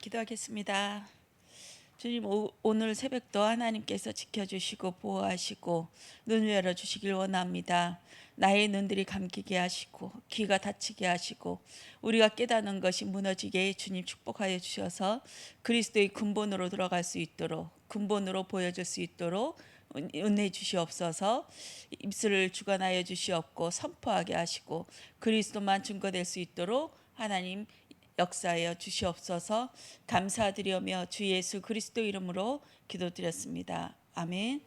기도하겠습니다. 주님, 오늘 새벽도 하나님께서 지켜주시고 보호하시고 눈을 열어주시길 원합니다. 나의 눈들이 감기게 하시고 귀가 닫히게 하시고 우리가 깨닫는 것이 무너지게 주님 축복하여 주셔서 그리스도의 근본으로 들어갈 수 있도록, 근본으로 보여줄 수 있도록 은혜 주시옵소서. 입술을 주관하여 주시옵고 선포하게 하시고 그리스도만 증거될 수 있도록 하나님 역사하여 주시옵소서. 감사드리며 주 예수 그리스도 이름으로 기도드렸습니다. 아멘.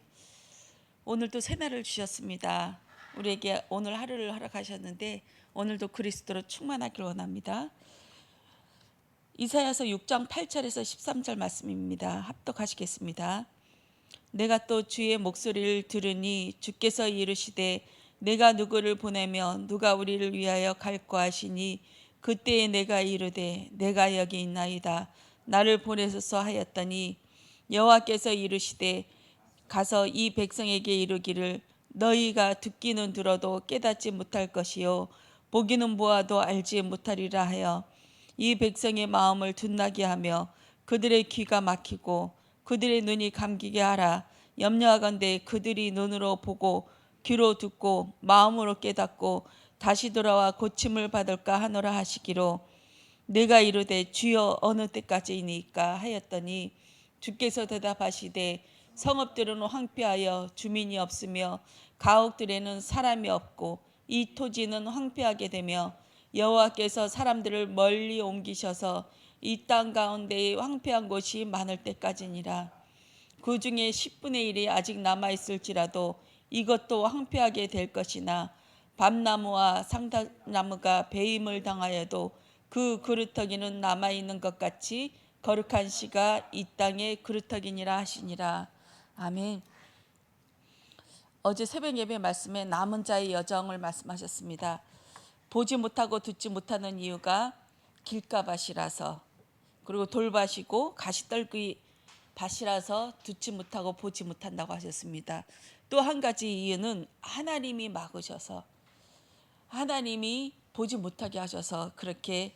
오늘도 새날을 주셨습니다. 우리에게 오늘 하루를 허락하셨는데 오늘도 그리스도로 충만하길 원합니다. 이사야서 6장 8절에서 13절 말씀입니다. 합독하시겠습니다. 내가 또 주의 목소리를 들으니 주께서 이르시되 내가 누구를 보내며 누가 우리를 위하여 갈고 하시니 그때에 내가 이르되 내가 여기 있나이다 나를 보내소서 하였더니 여호와께서 이르시되 가서 이 백성에게 이르기를 너희가 듣기는 들어도 깨닫지 못할 것이요 보기는 보아도 알지 못하리라 하여 이 백성의 마음을 둔하게 하며 그들의 귀가 막히고 그들의 눈이 감기게 하라. 염려하건대 그들이 눈으로 보고 귀로 듣고 마음으로 깨닫고 다시 돌아와 고침을 받을까 하노라 하시기로 내가 이르되 주여 어느 때까지이니까 하였더니 주께서 대답하시되 성읍들은 황폐하여 주민이 없으며 가옥들에는 사람이 없고 이 토지는 황폐하게 되며 여호와께서 사람들을 멀리 옮기셔서 이 땅 가운데에 황폐한 곳이 많을 때까지니라. 그 중에 10분의 1이 아직 남아있을지라도 이것도 황폐하게 될 것이나 밤나무와 상달나무가 배임을 당하여도 그 그루터기는 남아있는 것 같이 거룩한 씨가 이 땅의 그루터기니라 하시니라. 아멘. 어제 새벽 예배 말씀에 남은 자의 여정을 말씀하셨습니다. 보지 못하고 듣지 못하는 이유가 길가밭이라서, 그리고 돌밭이고 가시떨기 밭이라서 듣지 못하고 보지 못한다고 하셨습니다. 또 한 가지 이유는 하나님이 막으셔서, 하나님이 보지 못하게 하셔서 그렇게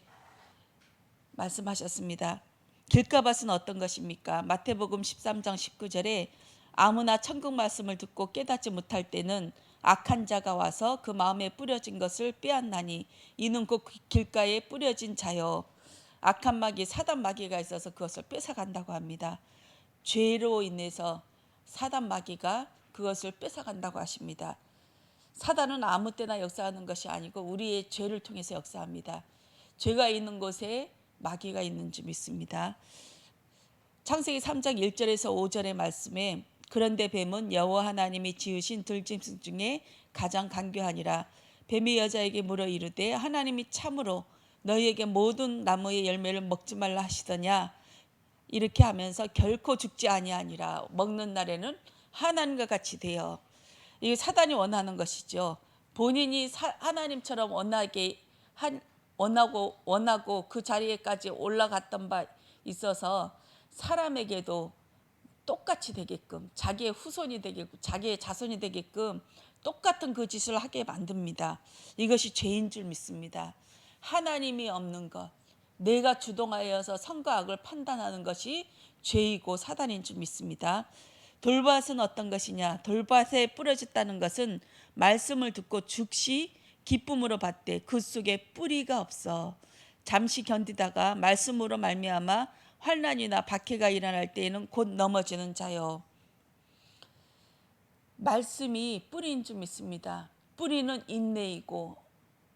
말씀하셨습니다. 길가밭은 어떤 것입니까? 마태복음 13장 19절에 아무나 천국 말씀을 듣고 깨닫지 못할 때는 악한 자가 와서 그 마음에 뿌려진 것을 빼앗나니 이는 곧 길가에 뿌려진 자요. 악한 마귀, 사단 마귀가 있어서 그것을 뺏어간다고 합니다. 죄로 인해서 사단 마귀가 그것을 뺏어간다고 하십니다. 사단은 아무 때나 역사하는 것이 아니고 우리의 죄를 통해서 역사합니다. 죄가 있는 곳에 마귀가 있는 줄 믿습니다. 창세기 3장 1절에서 5절의 말씀에 그런데 뱀은 여호와 하나님이 지으신 들짐승 중에 가장 간교하니라. 뱀이 여자에게 물어 이르되 하나님이 참으로 너희에게 모든 나무의 열매를 먹지 말라 하시더냐. 이렇게 하면서 결코 죽지 아니하니라. 먹는 날에는 하나님과 같이 되어. 이게 사단이 원하는 것이죠. 본인이 하나님처럼 원하고 그 자리에까지 올라갔던 바 있어서 사람에게도 똑같이 되게끔, 자기의 후손이 되게끔, 자기의 자손이 되게끔 똑같은 그 짓을 하게 만듭니다. 이것이 죄인 줄 믿습니다. 하나님이 없는 것, 내가 주동하여서 선과 악을 판단하는 것이 죄이고 사단인 줄 믿습니다. 돌밭은 어떤 것이냐? 돌밭에 뿌려졌다는 것은 말씀을 듣고 즉시 기쁨으로 받되 그 속에 뿌리가 없어 잠시 견디다가 말씀으로 말미암아 환난이나 박해가 일어날 때에는 곧 넘어지는 자요. 말씀이 뿌리인 줄 믿습니다. 뿌리는 인내이고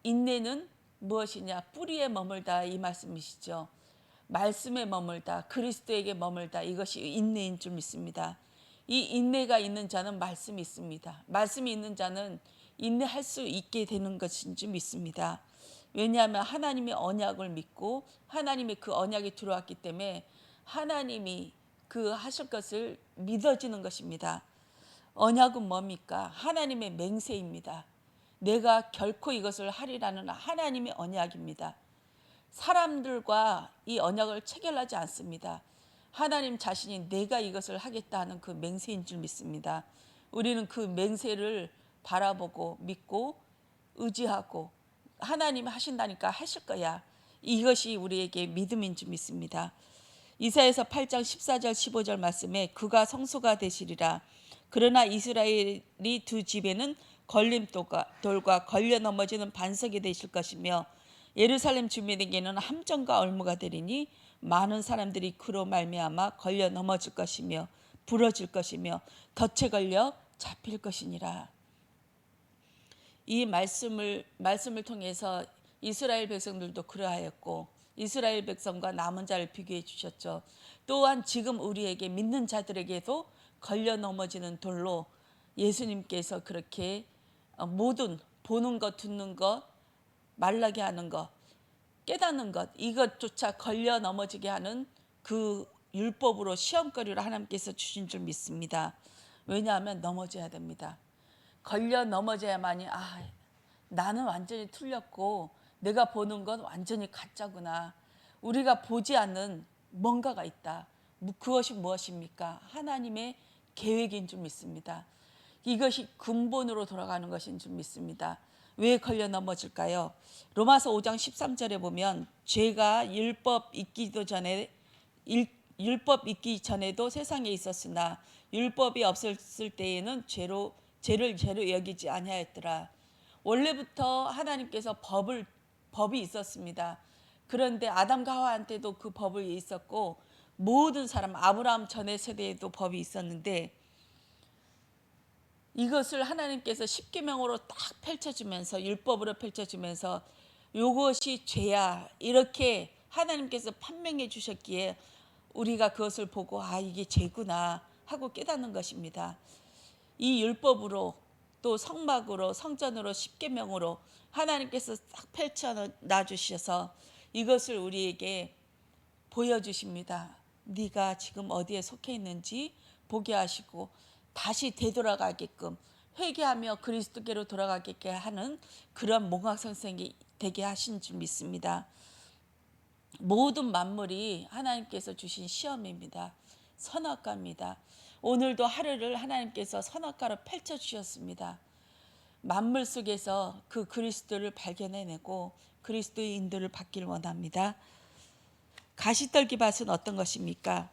인내는 무엇이냐? 뿌리에 머물다 이 말씀이시죠. 말씀에 머물다, 그리스도에게 머물다, 이것이 인내인 줄 믿습니다. 이 인내가 있는 자는 말씀이 있습니다. 말씀이 있는 자는 인내할 수 있게 되는 것인 줄 믿습니다. 왜냐하면 하나님의 언약을 믿고 하나님의 그 언약이 들어왔기 때문에 하나님이 그 하실 것을 믿어지는 것입니다. 언약은 뭡니까? 하나님의 맹세입니다. 내가 결코 이것을 하리라는 하나님의 언약입니다. 사람들과 이 언약을 체결하지 않습니다. 하나님 자신이 내가 이것을 하겠다 하는 그 맹세인 줄 믿습니다. 우리는 그 맹세를 바라보고 믿고 의지하고 하나님이 하신다니까 하실 거야. 이것이 우리에게 믿음인 줄 믿습니다. 이사야서 8장 14절 15절 말씀에 그가 성소가 되시리라. 그러나 이스라엘이 두 집에는 걸림돌과 걸려 넘어지는 반석이 되실 것이며 예루살렘 주민에게는 함정과 얼무가 되리니 많은 사람들이 그로 말미암아 걸려 넘어질 것이며 부러질 것이며 덫에 걸려 잡힐 것이니라. 이 말씀을 통해서 이스라엘 백성들도 그러하였고 이스라엘 백성과 남은 자를 비교해 주셨죠. 또한 지금 우리에게 믿는 자들에게도 걸려 넘어지는 돌로 예수님께서 그렇게 모든 보는 것, 듣는 것, 말라게 하는 것, 깨닫는 것, 이것조차 걸려 넘어지게 하는 그 율법으로 시험거리로 하나님께서 주신 줄 믿습니다. 왜냐하면 넘어져야 됩니다. 걸려 넘어져야만이 나는 완전히 틀렸고 내가 보는 건 완전히 가짜구나. 우리가 보지 않는 뭔가가 있다. 그것이 무엇입니까? 하나님의 계획인 줄 믿습니다. 이것이 근본으로 돌아가는 것인 줄 믿습니다. 왜 걸려 넘어질까요? 로마서 5장 13절에 보면 죄가 율법 있기 전에도 세상에 있었으나 율법이 없었을 때에는 죄를 죄로 여기지 아니하였더라. 원래부터 하나님께서 법이 있었습니다. 그런데 아담과 하와한테도 그 법이 있었고 모든 사람 아브라함 전의 세대에도 법이 있었는데 이것을 하나님께서 십계명으로 딱 펼쳐주면서 율법으로 펼쳐주면서 이것이 죄야 이렇게 하나님께서 판명해 주셨기에 우리가 그것을 보고 이게 죄구나 하고 깨닫는 것입니다. 이 율법으로 또 성막으로 성전으로 십계명으로 하나님께서 딱 펼쳐놔 주셔서 이것을 우리에게 보여주십니다. 네가 지금 어디에 속해 있는지 보게 하시고 다시 되돌아가게끔 회개하며 그리스도께로 돌아가게 하는 그런 몽학선생이 되게 하신 줄 믿습니다. 모든 만물이 하나님께서 주신 시험입니다. 선악과입니다. 오늘도 하루를 하나님께서 선악과로 펼쳐주셨습니다. 만물 속에서 그 그리스도를 발견해내고 그리스도의 인도를 받길 원합니다. 가시떨기 밭은 어떤 것입니까?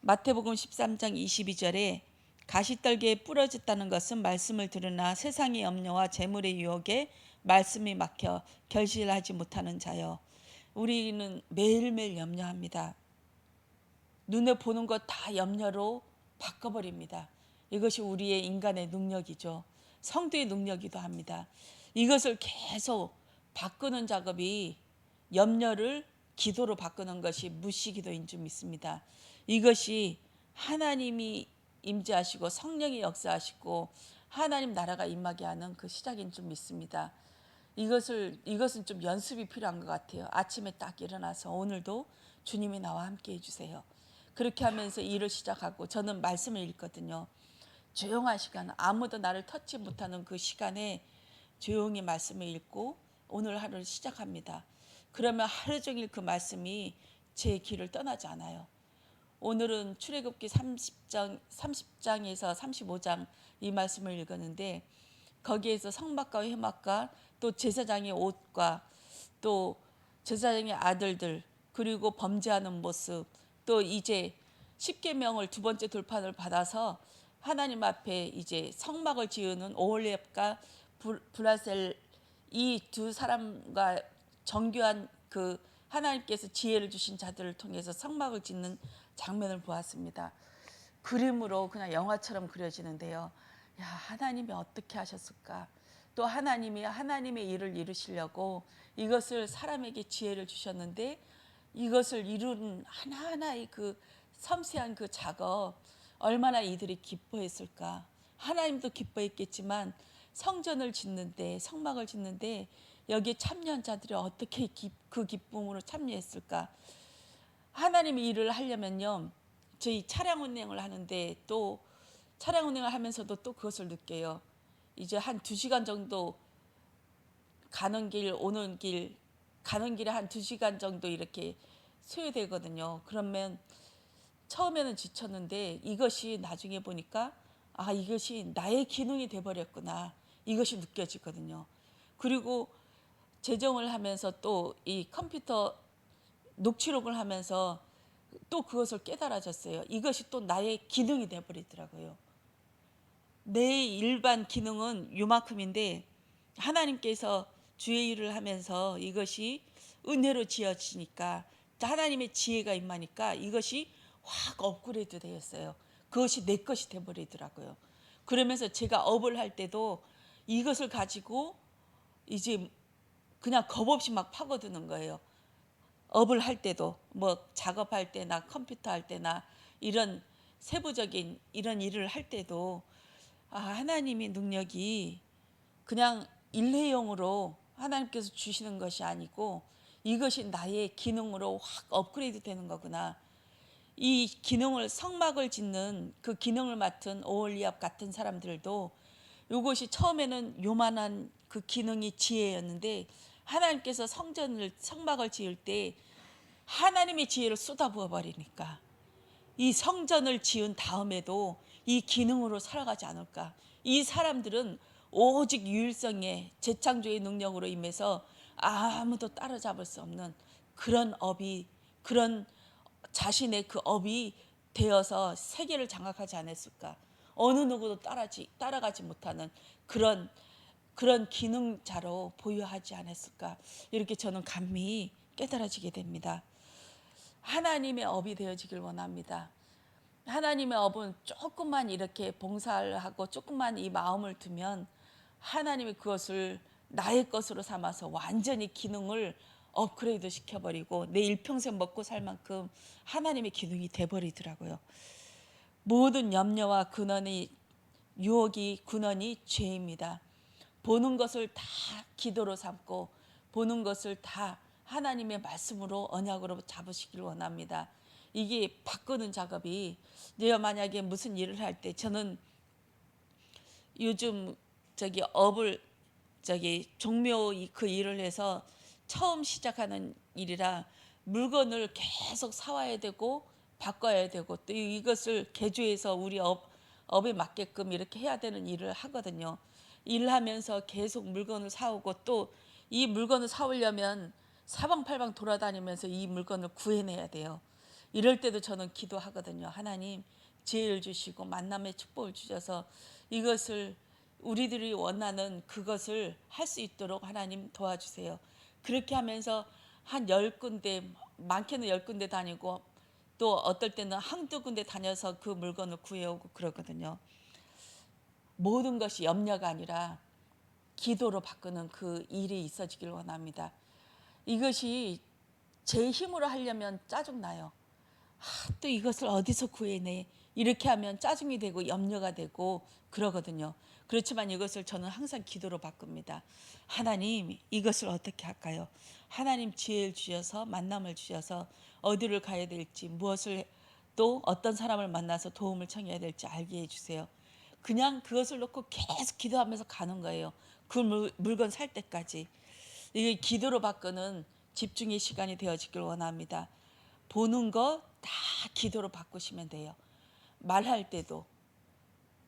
마태복음 13장 22절에 가시떨기에 부러졌다는 것은 말씀을 들으나 세상의 염려와 재물의 유혹에 말씀이 막혀 결실하지 못하는 자요. 우리는 매일매일 염려합니다. 눈에 보는 것 다 염려로 바꿔버립니다. 이것이 우리의 인간의 능력이죠. 성도의 능력이기도 합니다. 이것을 계속 바꾸는 작업이 염려를 기도로 바꾸는 것이 무시기도인 줄 믿습니다. 이것이 하나님이 임재하시고 성령이 역사하시고 하나님 나라가 임하게 하는 그 시작인 줄 믿습니다. 이것은 좀 연습이 필요한 것 같아요. 아침에 딱 일어나서 오늘도 주님이 나와 함께 해주세요. 그렇게 하면서 일을 시작하고 저는 말씀을 읽거든요. 조용한 시간, 아무도 나를 터치 못하는 그 시간에 조용히 말씀을 읽고 오늘 하루를 시작합니다. 그러면 하루 종일 그 말씀이 제 길을 떠나지 않아요. 오늘은 출애굽기 30장에서 35장 이 말씀을 읽었는데 거기에서 성막과 회막과 또 제사장의 옷과 또 제사장의 아들들 그리고 범죄하는 모습 또 이제 십계명을 두 번째 돌판을 받아서 하나님 앞에 이제 성막을 지으는 오홀리압과 브라셀 이 두 사람과 정교한 그 하나님께서 지혜를 주신 자들을 통해서 성막을 짓는 장면을 보았습니다. 그림으로 그냥 영화처럼 그려지는데요. 야, 하나님이 어떻게 하셨을까? 또 하나님이 하나님의 일을 이루시려고 이것을 사람에게 지혜를 주셨는데 이것을 이루는 하나하나의 그 섬세한 그 작업 얼마나 이들이 기뻐했을까? 하나님도 기뻐했겠지만 성전을 짓는데 성막을 짓는데 여기에 참여한 자들이 어떻게 그 기쁨으로 참여했을까? 하나님의 일을 하려면요. 저희 차량 운행을 하는데 또 차량 운행을 하면서도 또 그것을 느껴요. 이제 한 2시간 정도 가는 길 오는 길 가는 길에 한 2시간 정도 이렇게 소요되거든요. 그러면 처음에는 지쳤는데 이것이 나중에 보니까 이것이 나의 기능이 돼버렸구나. 이것이 느껴지거든요. 그리고 재정을 하면서 또 이 컴퓨터 녹취록을 하면서 또 그것을 깨달아졌어요. 이것이 또 나의 기능이 되어버리더라고요. 내 일반 기능은 요만큼인데 하나님께서 주의 일을 하면서 이것이 은혜로 지어지니까 하나님의 지혜가 임하니까 이것이 확 업그레이드 되었어요. 그것이 내 것이 되어버리더라고요. 그러면서 제가 업을 할 때도 이것을 가지고 이제 그냥 겁 없이 막 파고드는 거예요. 업을 할 때도 뭐 작업할 때나 컴퓨터 할 때나 이런 세부적인 이런 일을 할 때도 하나님의 능력이 그냥 일회용으로 하나님께서 주시는 것이 아니고 이것이 나의 기능으로 확 업그레이드 되는 거구나. 이 기능을 성막을 짓는 그 기능을 맡은 오홀리압 같은 사람들도 이것이 처음에는 요만한 그 기능이 지혜였는데 하나님께서 성막을 지을 때 하나님의 지혜를 쏟아부어 버리니까 이 성전을 지은 다음에도 이 기능으로 살아가지 않을까. 이 사람들은 오직 유일성의 재창조의 능력으로 임해서 아무도 따라잡을 수 없는 그런 업이, 그런 자신의 그 업이 되어서 세계를 장악하지 않았을까. 어느 누구도 따라가지 못하는 그런 기능자로 보유하지 않았을까. 이렇게 저는 감히 깨달아지게 됩니다. 하나님의 업이 되어지길 원합니다. 하나님의 업은 조금만 이렇게 봉사를 하고 조금만 이 마음을 두면 하나님이 그것을 나의 것으로 삼아서 완전히 기능을 업그레이드 시켜버리고 내 일평생 먹고 살 만큼 하나님의 기능이 돼버리더라고요. 모든 염려와 근원이 유혹이 근원이 죄입니다. 보는 것을 다 기도로 삼고 보는 것을 다 하나님의 말씀으로 언약으로 잡으시길 원합니다. 이게 바꾸는 작업이 내가 만약에 무슨 일을 할 때 저는 요즘 업을 종묘 그 일을 해서 처음 시작하는 일이라 물건을 계속 사와야 되고 바꿔야 되고 또 이것을 개조해서 우리 업에 맞게끔 이렇게 해야 되는 일을 하거든요. 일하면서 계속 물건을 사오고 또 이 물건을 사오려면 사방팔방 돌아다니면서 이 물건을 구해내야 돼요. 이럴 때도 저는 기도하거든요. 하나님 지혜를 주시고 만남의 축복을 주셔서 이것을 우리들이 원하는 그것을 할 수 있도록 하나님 도와주세요. 그렇게 하면서 한 10군데, 많게는 10군데 다니고 또 어떨 때는 한두 군데 다녀서 그 물건을 구해오고 그러거든요. 모든 것이 염려가 아니라 기도로 바꾸는 그 일이 있어지길 원합니다. 이것이 제 힘으로 하려면 짜증나요. 또 이것을 어디서 구해내? 이렇게 하면 짜증이 되고 염려가 되고 그러거든요. 그렇지만 이것을 저는 항상 기도로 바꿉니다. 하나님, 이것을 어떻게 할까요? 하나님 지혜를 주셔서 만남을 주셔서 어디를 가야 될지 무엇을 또 어떤 사람을 만나서 도움을 청해야 될지 알게 해주세요. 그냥 그것을 놓고 계속 기도하면서 가는 거예요. 그 물건 살 때까지. 이게 기도로 바꾸는 집중의 시간이 되어지길 원합니다. 보는 거 다 기도로 바꾸시면 돼요. 말할 때도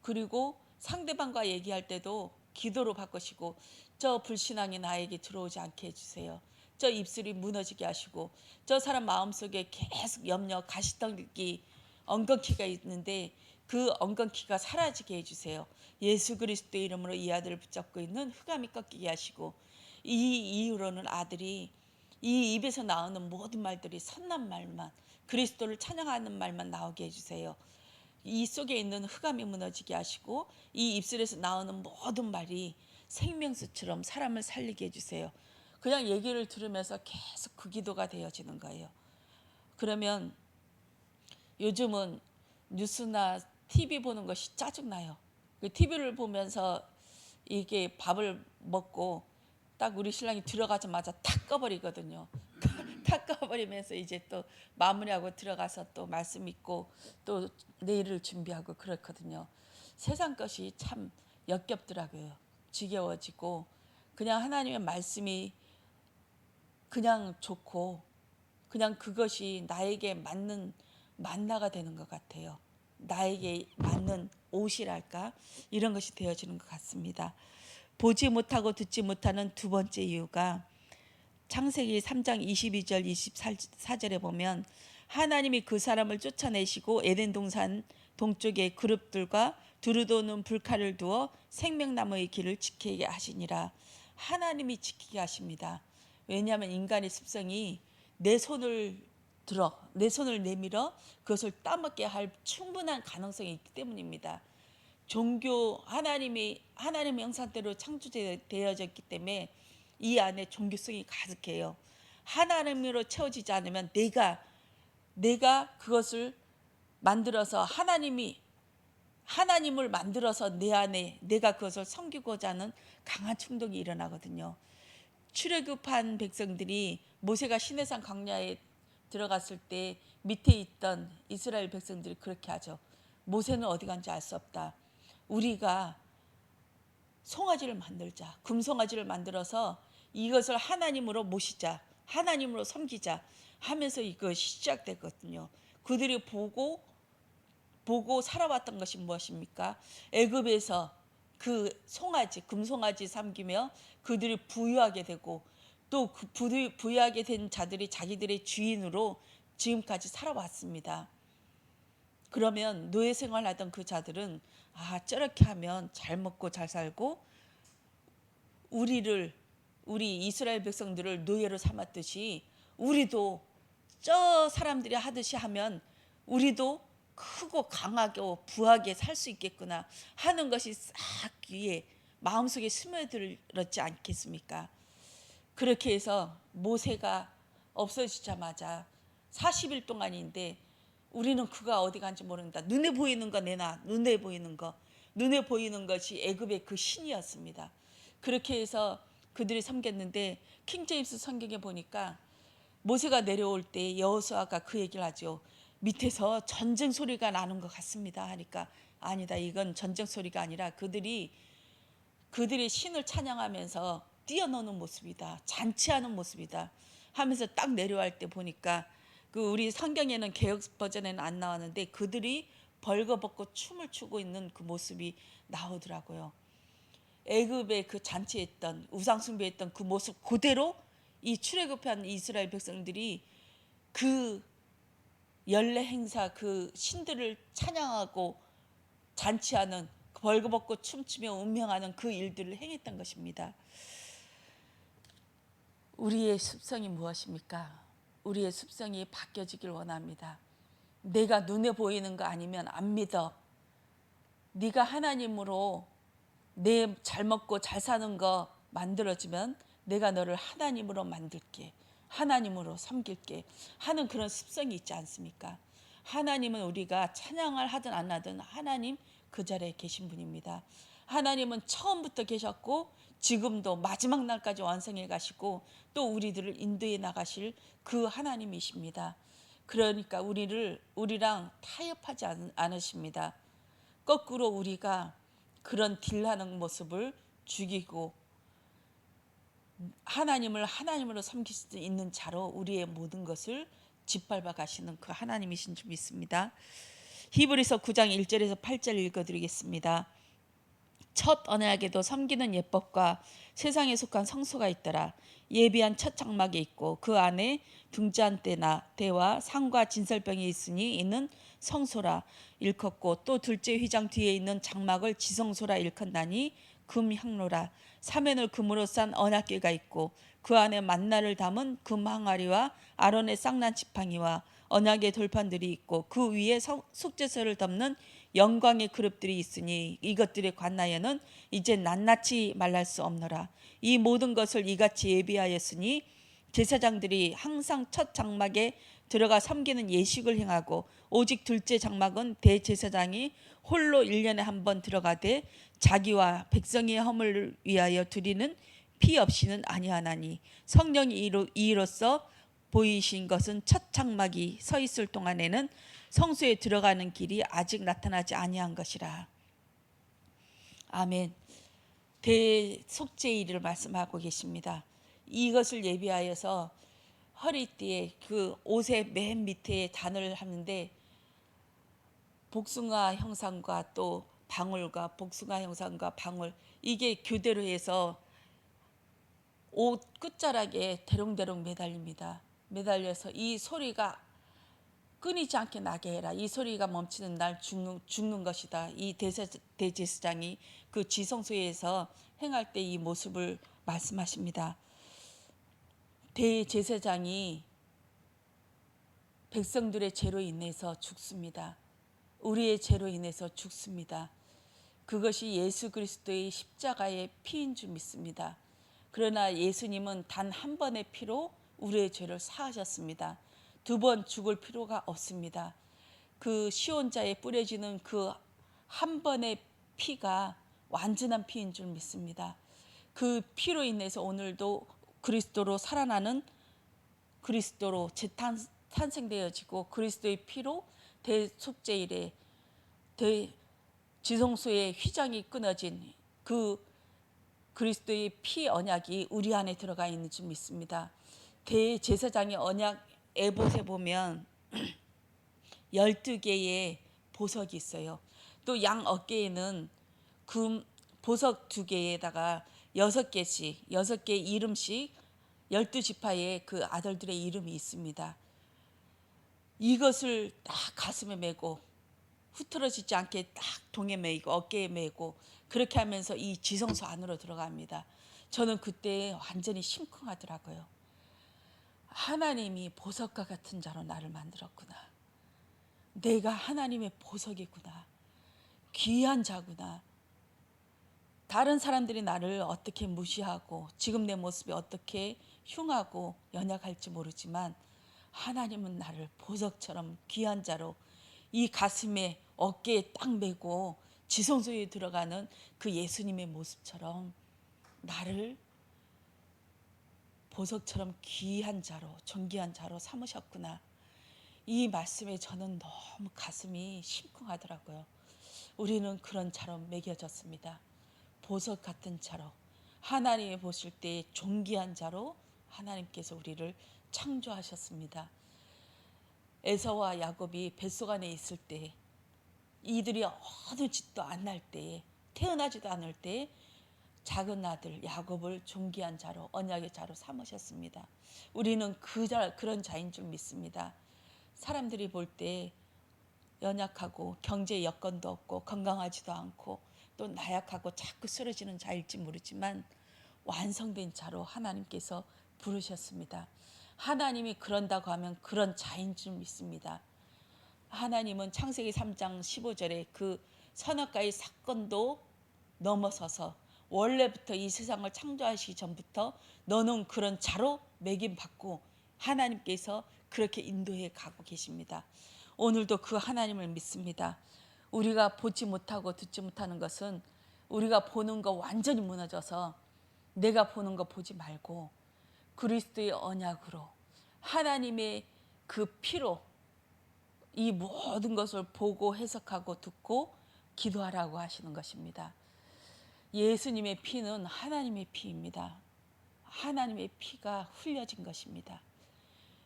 그리고 상대방과 얘기할 때도 기도로 바꾸시고 저 불신앙이 나에게 들어오지 않게 해주세요. 저 입술이 무너지게 하시고 저 사람 마음속에 계속 염려 가시떨기 엉겅퀴가 있는데 그 엉겅퀴가 사라지게 해주세요. 예수 그리스도의 이름으로 이 아들을 붙잡고 있는 흑암이 꺾이게 하시고 이 이후로는 아들이 이 입에서 나오는 모든 말들이 선한 말만 그리스도를 찬양하는 말만 나오게 해주세요. 이 속에 있는 흑암이 무너지게 하시고 이 입술에서 나오는 모든 말이 생명수처럼 사람을 살리게 해주세요. 그냥 얘기를 들으면서 계속 그 기도가 되어지는 거예요. 그러면 요즘은 뉴스나 TV 보는 것이 짜증나요. 그 TV를 보면서 이게 밥을 먹고 딱 우리 신랑이 들어가자마자 탁 꺼버리거든요. 탁 꺼버리면서 이제 또 마무리하고 들어가서 또 말씀 읽고 또 내일을 준비하고 그렇거든요. 세상 것이 참 역겹더라고요. 지겨워지고 그냥 하나님의 말씀이 그냥 좋고 그냥 그것이 나에게 맞는 만나가 되는 것 같아요. 나에게 맞는 옷이랄까 이런 것이 되어지는 것 같습니다. 보지 못하고 듣지 못하는 두 번째 이유가 창세기 3장 22절 24절에 보면 하나님이 그 사람을 쫓아내시고 에덴 동산 동쪽의 그룹들과 두루도는 불칼을 두어 생명나무의 길을 지키게 하시니라. 하나님이 지키게 하십니다. 왜냐하면 인간의 습성이 내 손을 내 손을 내밀어 그것을 따먹게 할 충분한 가능성이 있기 때문입니다. 종교, 하나님의 형상대로 창조되어졌기 때문에 이 안에 종교성이 가득해요. 하나님으로 채워지지 않으면 내가 그것을 만들어서 하나님을 만들어서 내 안에 내가 그것을 섬기고자 하는 강한 충동이 일어나거든요. 출애굽한 백성들이 모세가 시내산 광야에 들어갔을 때 밑에 있던 이스라엘 백성들이 그렇게 하죠. 모세는 어디 간지 알 수 없다. 우리가 송아지를 만들자. 금송아지를 만들어서 이것을 하나님으로 모시자. 하나님으로 섬기자 하면서 이것이 시작됐거든요. 그들이 보고 살아왔던 것이 무엇입니까? 애굽에서 그 송아지, 금송아지 섬기며 그들이 부유하게 되고 또 그 부유하게 된 자들이 자기들의 주인으로 지금까지 살아왔습니다. 그러면 노예 생활하던 그 자들은 저렇게 하면 잘 먹고 잘 살고 우리 이스라엘 백성들을 노예로 삼았듯이 우리도 저 사람들이 하듯이 하면 우리도 크고 강하게 부하게 살 수 있겠구나 하는 것이 싹 위에 마음속에 스며들었지 않겠습니까? 그렇게 해서 모세가 없어지자마자 40일 동안인데 우리는 그가 어디 간지 모른다. 눈에 보이는 거 내놔. 눈에 보이는 것이 애굽의 그 신이었습니다. 그렇게 해서 그들이 섬겼는데 킹제임스 성경에 보니까 모세가 내려올 때 여호수아가 그 얘기를 하죠. 밑에서 전쟁 소리가 나는 것 같습니다 하니까 아니다. 이건 전쟁 소리가 아니라 그들이 신을 찬양하면서 뛰어노는 모습이다. 잔치하는 모습이다 하면서 딱 내려갈 때 보니까 그 우리 성경에는 개역 버전에는 안 나왔는데 그들이 벌거벗고 춤을 추고 있는 그 모습이 나오더라고요. 애굽의 그 잔치했던 우상 숭배했던 그 모습 그대로 이 출애굽한 이스라엘 백성들이 그 연례 행사 그 신들을 찬양하고 잔치하는 벌거벗고 춤추며 운명하는 그 일들을 행했던 것입니다. 우리의 습성이 무엇입니까? 우리의 습성이 바뀌어지길 원합니다. 내가 눈에 보이는 거 아니면 안 믿어. 네가 하나님으로 내 잘 먹고 잘 사는 거 만들어주면 내가 너를 하나님으로 만들게. 하나님으로 섬길게 하는 그런 습성이 있지 않습니까? 하나님은 우리가 찬양을 하든 안 하든 하나님 그 자리에 계신 분입니다. 하나님은 처음부터 계셨고 지금도 마지막 날까지 완성해 가시고 또 우리들을 인도해 나가실 그 하나님이십니다. 그러니까 우리랑 타협하지 않으십니다. 거꾸로 우리가 그런 딜하는 모습을 죽이고 하나님을 하나님으로 섬길 수 있는 자로 우리의 모든 것을 짓밟아 가시는 그 하나님이신 줄 믿습니다. 히브리서 9장 1절에서 8절 읽어드리겠습니다. 첫 언약에도 섬기는 예법과 세상에 속한 성소가 있더라. 예비한 첫 장막에 있고 그 안에 등잔 대와 상과 진설병이 있으니 이는 성소라 일컫고 또 둘째 휘장 뒤에 있는 장막을 지성소라 일컫나니 금향로라. 사면을 금으로 싼 언약궤가 있고 그 안에 만나를 담은 금 항아리와 아론의 쌍난 지팡이와 언약의 돌판들이 있고 그 위에 속죄소를 덮는 영광의 그룹들이 있으니 이것들의 관나에는 이제 낱낱이 말할 수 없노라. 이 모든 것을 이같이 예비하였으니 제사장들이 항상 첫 장막에 들어가 섬기는 예식을 행하고 오직 둘째 장막은 대제사장이 홀로 1년에 한 번 들어가되 자기와 백성의 허물을 위하여 드리는 피 없이는 아니하나니 성령이 이로써 보이신 것은 첫 장막이 서 있을 동안에는 성소에 들어가는 길이 아직 나타나지 아니한 것이라. 아멘. 대속죄일을 말씀하고 계십니다. 이것을 예비하여서 허리띠에 그 옷의 맨 밑에 단을 하는데 복숭아 형상과 또 방울과 복숭아 형상과 방울 이게 교대로 해서 옷 끝자락에 대롱대롱 매달립니다. 매달려서 이 소리가 끊이지 않게 나게 해라. 이 소리가 멈추는 날 죽는 것이다. 이 대제사장이 그 지성소에서 행할 때 이 모습을 말씀하십니다. 대제사장이 백성들의 죄로 인해서 죽습니다. 우리의 죄로 인해서 죽습니다. 그것이 예수 그리스도의 십자가의 피인 줄 믿습니다. 그러나 예수님은 단 한 번의 피로 우리의 죄를 사하셨습니다. 두 번 죽을 필요가 없습니다. 그 시온자에 뿌려지는 그 한 번의 피가 완전한 피인 줄 믿습니다. 그 피로 인해서 오늘도 그리스도로 살아나는 그리스도로 재탄생되어지고 그리스도의 피로 대속죄일에 지성소의 휘장이 끊어진 그 그리스도의 피 언약이 우리 안에 들어가 있는 줄 믿습니다. 대제사장의 언약 에봇에 보면 12개의 보석이 있어요. 또 양 어깨에는 금 보석 2개에다가 6개씩 6개 이름씩 12지파의 그 아들들의 이름이 있습니다. 이것을 딱 가슴에 메고 흐트러지지 않게 딱 동에 메고 어깨에 메고 그렇게 하면서 이 지성소 안으로 들어갑니다. 저는 그때 완전히 심쿵하더라고요. 하나님이 보석과 같은 자로 나를 만들었구나. 내가 하나님의 보석이구나. 귀한 자구나. 다른 사람들이 나를 어떻게 무시하고 지금 내 모습이 어떻게 흉하고 연약할지 모르지만 하나님은 나를 보석처럼 귀한 자로 이 가슴에 어깨에 딱 메고 지성소에 들어가는 그 예수님의 모습처럼 나를 보석처럼 귀한 자로 존귀한 자로 삼으셨구나. 이 말씀에 저는 너무 가슴이 심쿵하더라고요. 우리는 그런 자로 매겨졌습니다. 보석 같은 자로 하나님이 보실 때 존귀한 자로 하나님께서 우리를 창조하셨습니다. 에서와 야곱이 뱃속 안에 있을 때 이들이 어느 짓도 안 날 때 태어나지도 않을 때 작은 아들 야곱을 존귀한 자로 언약의 자로 삼으셨습니다. 우리는 그런 자인 줄 믿습니다. 사람들이 볼 때 연약하고 경제 여건도 없고 건강하지도 않고 또 나약하고 자꾸 쓰러지는 자일지 모르지만 완성된 자로 하나님께서 부르셨습니다. 하나님이 그런다고 하면 그런 자인 줄 믿습니다. 하나님은 창세기 3장 15절에 그 선악과의 사건도 넘어서서 원래부터 이 세상을 창조하시기 전부터 너는 그런 자로 매김 받고 하나님께서 그렇게 인도해 가고 계십니다. 오늘도 그 하나님을 믿습니다. 우리가 보지 못하고 듣지 못하는 것은 우리가 보는 거 완전히 무너져서 내가 보는 거 보지 말고 그리스도의 언약으로 하나님의 그 피로 이 모든 것을 보고 해석하고 듣고 기도하라고 하시는 것입니다. 예수님의 피는 하나님의 피입니다. 하나님의 피가 흘려진 것입니다.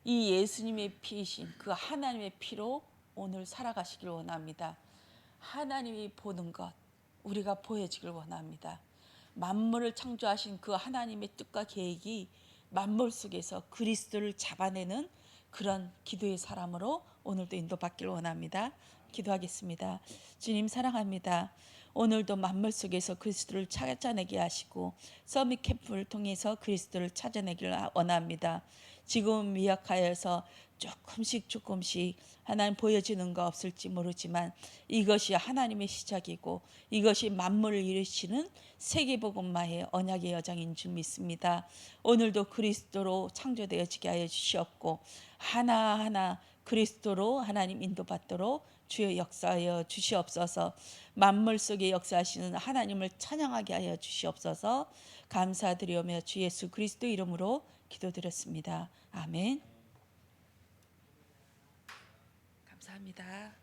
이 예수님의 피이신 그 하나님의 피로 오늘 살아가시길 원합니다. 하나님이 보는 것 우리가 보여지길 원합니다. 만물을 창조하신 그 하나님의 뜻과 계획이 만물 속에서 그리스도를 잡아내는 그런 기도의 사람으로 오늘도 인도받기를 원합니다. 기도하겠습니다. 주님 사랑합니다. 오늘도 만물 속에서 그리스도를 찾아내게 하시고 서밋 캠프를 통해서 그리스도를 찾아내기를 원합니다. 지금 미약하여서 조금씩 하나님 보여지는 거 없을지 모르지만 이것이 하나님의 시작이고 이것이 만물을 이루시는 세계복음화의 언약의 여정인 줄 믿습니다. 오늘도 그리스도로 창조되어지게 하여 주시옵고 하나하나 그리스도로 하나님 인도받도록 주여 역사하여 주시옵소서. 만물 속에 역사하시는 하나님을 찬양하게 하여 주시옵소서. 감사드리오며 주 예수 그리스도 이름으로 기도드렸습니다. 아멘. 감사합니다.